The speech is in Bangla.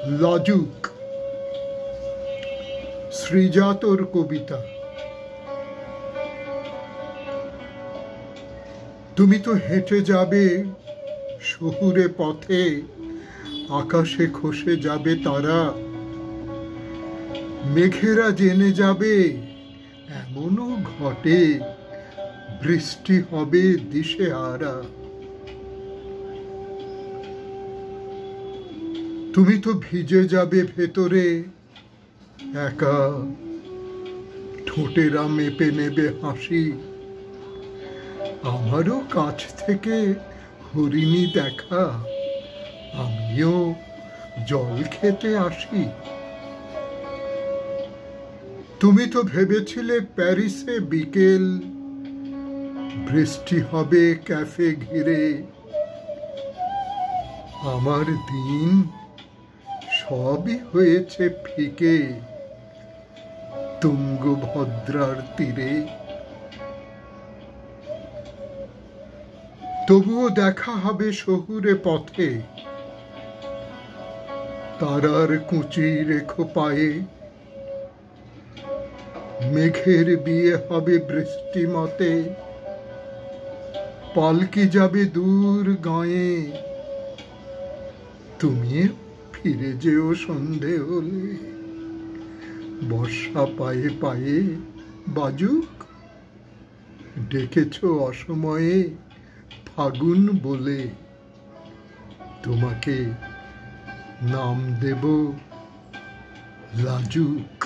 লাজুক শ্রীজাতর কবিতা। তুমি তো হেঁটে যাবে শহুরে পথে, আকাশে খসে যাবে তারা, মেঘেরা জেনে যাবে এমনও ঘটে, বৃষ্টি হবে দিশেহারা। তুমি তো ভিজে যাবে ভেতরে একা, ঠোঁটেরা মেপে নেবে হাসি, আমারও কাছ থেকে হরিণী দেখা, আমিও জল খেতে আসি। তুমি তো ভেবেছিলে প্যারিসে বিকেল, বৃষ্টি হবে ক্যাফে ঘিরে, আমার দিন সবই হয়েছে ফিকে তুঙ্গভদ্রার তীরে। তবুও দেখা হবে শহুরে পথে, তারার কুঁচি রেখো পায়ে, মেঘের বিয়ে হবে বৃষ্টি মতে, পালকি যাবে দূর গাঁয়ে, তুমি ফিরে যেও সন্ধে হলে, বর্ষা পায়ে পায়ে বাজুক, ডেকেছ অসময়ে ফাগুন বলে, তোমাকে নাম দেব লাজুক।